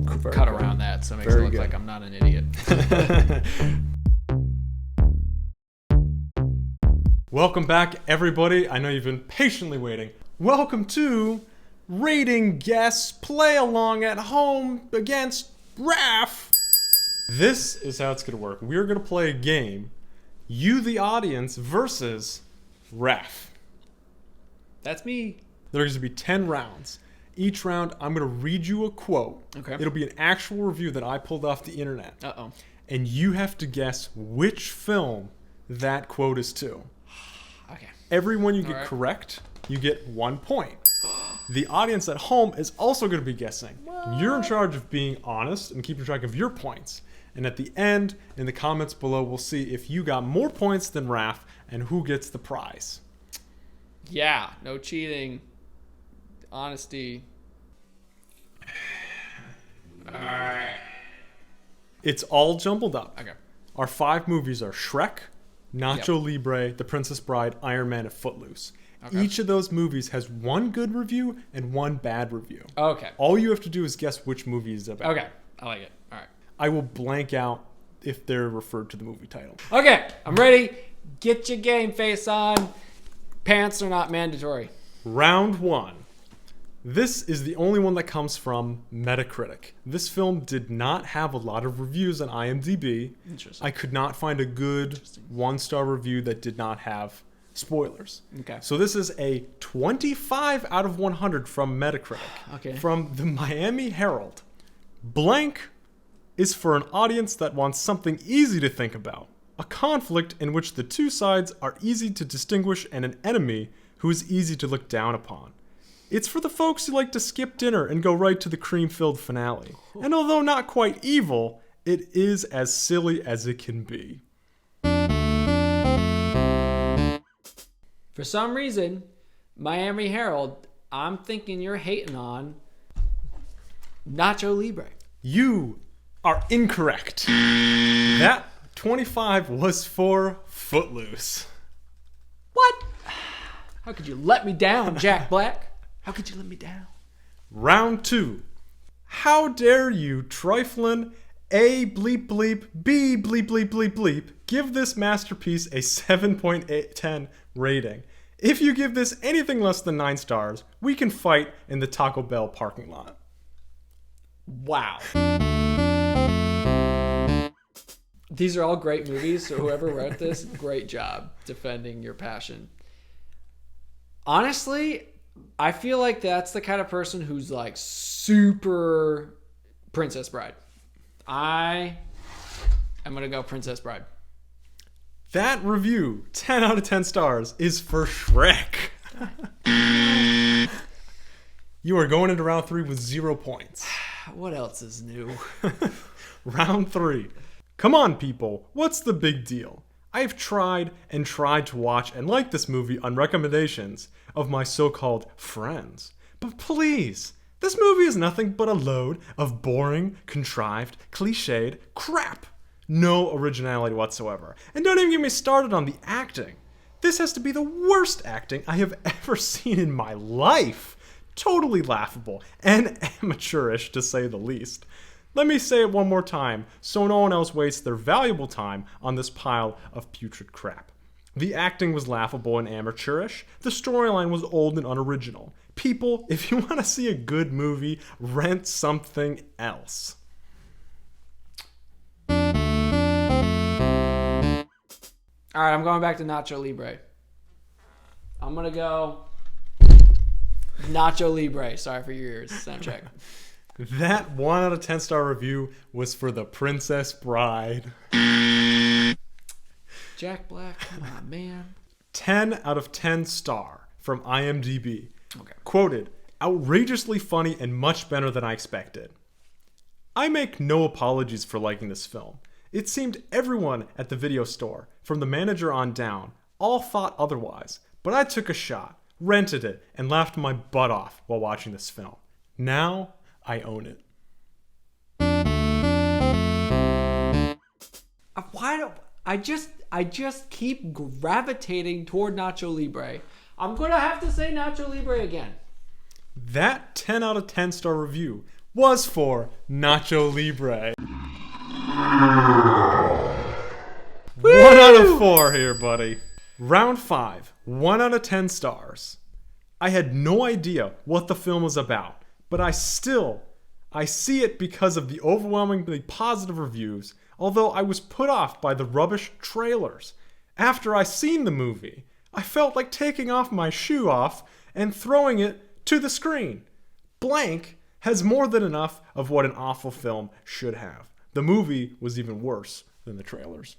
cut around that so it makes it look like I'm not an idiot. Welcome back, everybody. I know you've been patiently waiting. Welcome to Rating Guess Play Along at Home against Raph. This is how it's going to work. We're going to play a game, you the audience versus Raph. That's me. There's going to be 10 rounds. Each round, I'm going to read you a quote. Okay. It'll be an actual review that I pulled off the internet. Uh-oh. And you have to guess which film that quote is to. Okay. Every one you get correct, you get 1 point. The audience at home is also going to be guessing. What? You're in charge of being honest and keeping track of your points. And at the end, in the comments below, we'll see if you got more points than Raph and who gets the prize. Yeah, no cheating. Honesty. Alright. It's all jumbled up. Okay. Our 5 movies are Shrek, Nacho Libre, The Princess Bride, IronMan, and Footloose. Okay. Each of those movies has 1 good review and 1 bad review. Okay. All you have to do is guess which movie is about. Okay. I like it. All right. I will blank out if they're referred to the movie title. Okay. I'm ready. Get your game face on. Pants are not mandatory. Round 1. This is the only one that comes from Metacritic. This film did not have a lot of reviews on IMDb. Interesting. I could not find a good 1-star review that did not have spoilers. Okay. So this is a 25 out of 100 from Metacritic. Okay. From the Miami Herald. Blank is for an audience that wants something easy to think about. A conflict in which the two sides are easy to distinguish and an enemy who is easy to look down upon. It's for the folks who like to skip dinner and go right to the cream-filled finale. And although not quite evil, it is as silly as it can be. For some reason, Miami Herald, I'm thinking you're hating on Nacho Libre. You are incorrect. That 25 was for Footloose. What? How could you let me down, Jack Black? How could you let me down? Round 2. How dare you, triflin', A bleep bleep, B bleep bleep bleep bleep, give this masterpiece a 7.10 rating. If you give this anything less than 9 stars, we can fight in the Taco Bell parking lot. Wow. These are all great movies, so whoever wrote this, great job defending your passion. Honestly, I feel like that's the kind of person who's like super Princess Bride. I am going to go Princess Bride. That review, 10 out of 10 stars, is for Shrek. You are going into round 3 with 0 points. What else is new? Round 3. Come on, people. What's the big deal? I've tried and tried to watch and like this movie on recommendations of my so-called friends. But please, this movie is nothing but a load of boring, contrived, cliched crap. No originality whatsoever. And don't even get me started on the acting. This has to be the worst acting I have ever seen in my life. Totally laughable and amateurish, to say the least. Let me say it one more time so no one else wastes their valuable time on this pile of putrid crap. The acting was laughable and amateurish. The storyline was old and unoriginal. People, if you want to see a good movie, rent something else. All right, I'm going back to Nacho Libre. I'm going to go Nacho Libre. Sorry for your ears. Sound check. That 1 out of 10 star review was for The Princess Bride. Jack Black, come on, man. 10 out of 10 star from IMDb. Okay. Quoted, outrageously funny and much better than I expected. I make no apologies for liking this film. It seemed everyone at the video store, from the manager on down, all thought otherwise, but I took a shot, rented it, and laughed my butt off while watching this film. Now, I own it. I just keep gravitating toward Nacho Libre. I'm gonna have to say Nacho Libre again. That 10 out of 10 star review was for Nacho Libre. 1 out of 4 here, buddy. Round 5. 1 out of 10 stars. I had no idea what the film was about, but I see it because of the overwhelmingly positive reviews, although I was put off by the rubbish trailers. After I seen the movie, I felt like taking off my shoe and throwing it to the screen. Blank has more than enough of what an awful film should have. The movie was even worse than the trailers.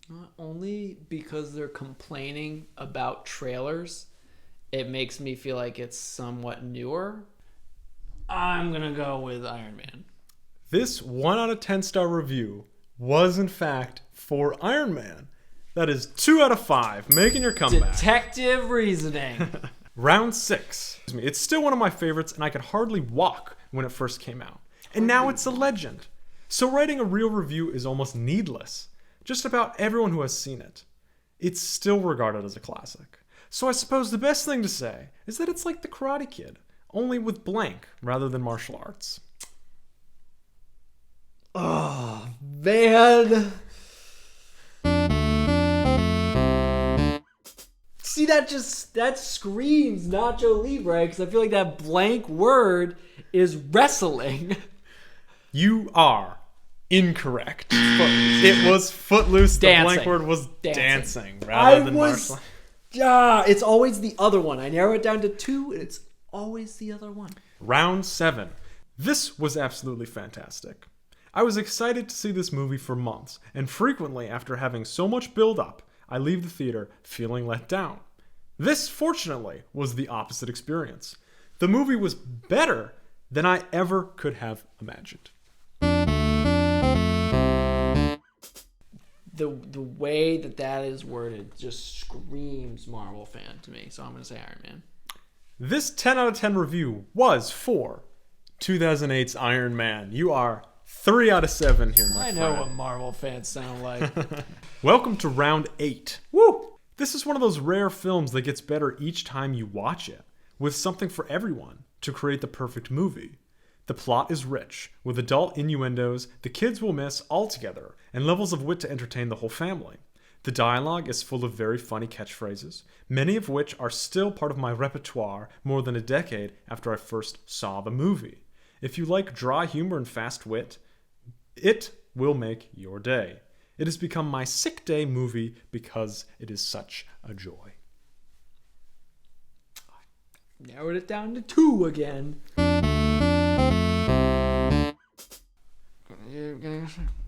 Not only because they're complaining about trailers, it makes me feel like it's somewhat newer. I'm going to go with Iron Man. This 1 out of 10 star review was in fact for Iron Man. That is 2 out of 5, making your comeback. Detective reasoning. Round 6. It's still one of my favorites, and I could hardly walk when it first came out. And now it's a legend. So writing a real review is almost needless. Just about everyone who has seen it. It's still regarded as a classic. So I suppose the best thing to say is that it's like The Karate Kid, only with blank rather than martial arts. Oh, man. See, that screams Nacho Libre, because I feel like that blank word is wrestling. You are incorrect. It was Footloose. The blank word was dancing rather than martial. It's always the other one. I narrow it down to 2, and it's always the other one. Round 7. This was absolutely fantastic. I was excited to see this movie for months, and frequently after having so much build-up, I leave the theater feeling let down. This, fortunately, was the opposite experience. The movie was better than I ever could have imagined. The way that is worded just screams Marvel fan to me, so I'm going to say Iron Man. This 10 out of 10 review was for 2008's Iron Man. You are 3 out of 7 here, my friend. I know what Marvel fans sound like. Welcome to round 8. Woo! This is one of those rare films that gets better each time you watch it, with something for everyone to create the perfect movie. The plot is rich, with adult innuendos the kids will miss altogether, and levels of wit to entertain the whole family. The dialogue is full of very funny catchphrases, many of which are still part of my repertoire more than a decade after I first saw the movie. If you like dry humor and fast wit, it will make your day. It has become my sick day movie because it is such a joy. Narrowed it down to 2 again.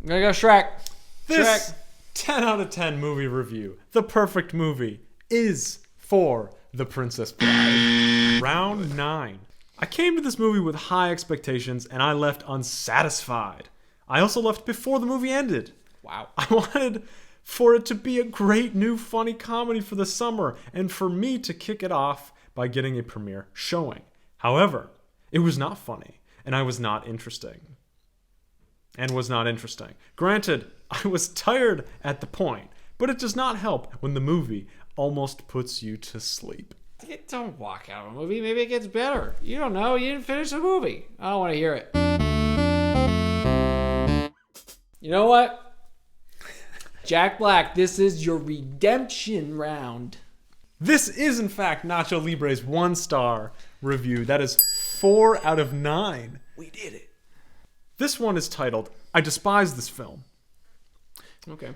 Gonna go Shrek. This 10 out of 10 movie review, the perfect movie, is for The Princess Bride. Round 9. I came to this movie with high expectations and I left unsatisfied. I also left before the movie ended. Wow. I wanted for it to be a great new funny comedy for the summer and for me to kick it off by getting a premiere showing. However, it was not funny and I was not interesting. Granted, I was tired at the point, but it does not help when the movie almost puts you to sleep. Don't walk out of a movie. Maybe it gets better. You don't know. You didn't finish the movie. I don't want to hear it. You know what? Jack Black, this is your redemption round. This is, in fact, Nacho Libre's 1-star review. That is 4 out of 9. We did it. This one is titled, I Despise This Film. Okay.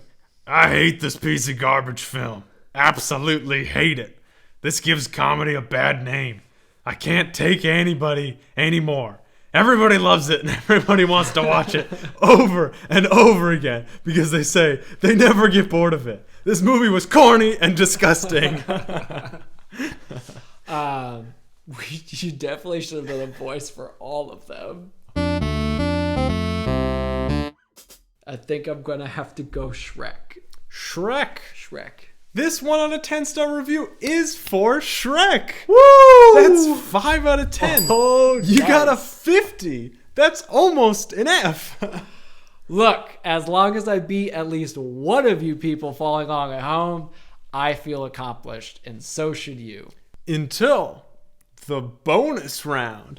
I hate this piece of garbage film. Absolutely hate it. This gives comedy a bad name. I can't take anybody anymore. Everybody loves it and everybody wants to watch it over and over again because they say they never get bored of it. This movie was corny and disgusting. You definitely should have done a voice for all of them. I think I'm going to have to go Shrek. Shrek. This 1 out of 10 star review is for Shrek. Woo! That's 5 out of 10. Oh, you got a 50. That's almost an F. Look, as long as I beat at least one of you people following along at home, I feel accomplished, and so should you. Until the bonus round.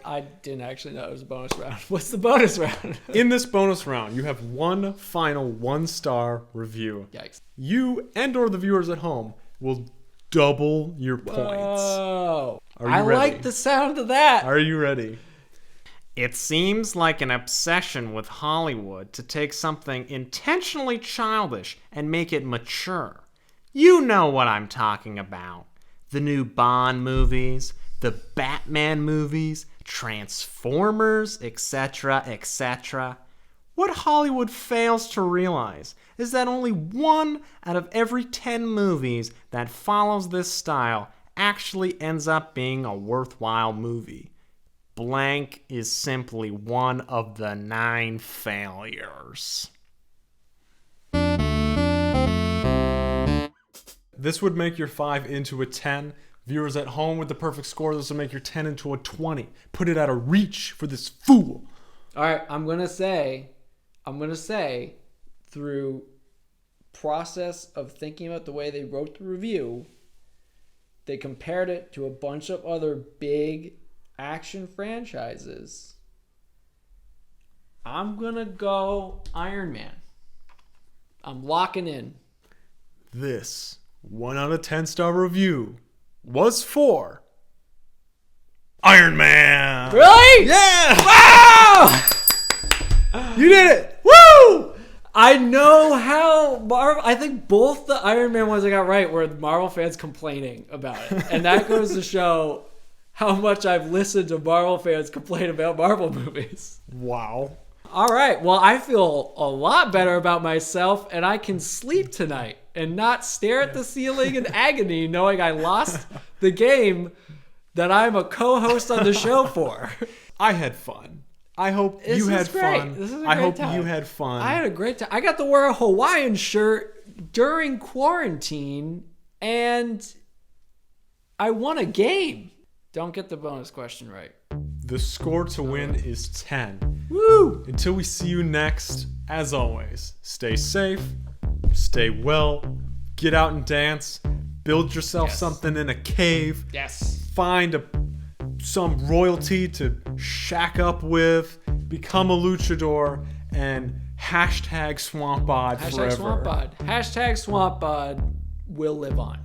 I didn't actually know it was a bonus round. What's the bonus round? In this bonus round, you have one final 1-star review. Yikes. You and/or the viewers at home will double your points. Oh, Are you ready? like the sound of that. Are you ready? It seems like an obsession with Hollywood to take something intentionally childish and make it mature. You know what I'm talking about. The new Bond movies, the Batman movies, Transformers, etc., etc. What Hollywood fails to realize is that only 1 out of every 10 movies that follows this style actually ends up being a worthwhile movie. Blank is simply one of the 9 failures. This would make your 5 into a 10. Viewers at home with the perfect score, this would make your 10 into a 20. Put it out of reach for this fool. All right, I'm gonna say, through process of thinking about the way they wrote the review, they compared it to a bunch of other big action franchises. I'm gonna go Iron Man. I'm locking in. This 1 out of 10-star review was for Iron Man. Really? Yeah! Wow! You did it! Woo! I know how Marvel. I think both the Iron Man ones I got right were Marvel fans complaining about it, and that goes to show how much I've listened to Marvel fans complain about Marvel movies. Wow. All right, well, I feel a lot better about myself, and I can sleep tonight and not stare at the ceiling in agony knowing I lost the game that I'm a co-host on the show for. I had fun. I hope you had fun. This is a I great hope time. you had fun. I had a great time. I got to wear a Hawaiian shirt during quarantine, and I won a game. Don't get the bonus question right. The score to win is 10. Woo! Until we see you next, as always, stay safe, stay well, get out and dance, build yourself something in a cave, Yes. find some royalty to shack up with, become a luchador, and hashtag SwampBod forever. Hashtag SwampBod. Hashtag SwampBod will live on.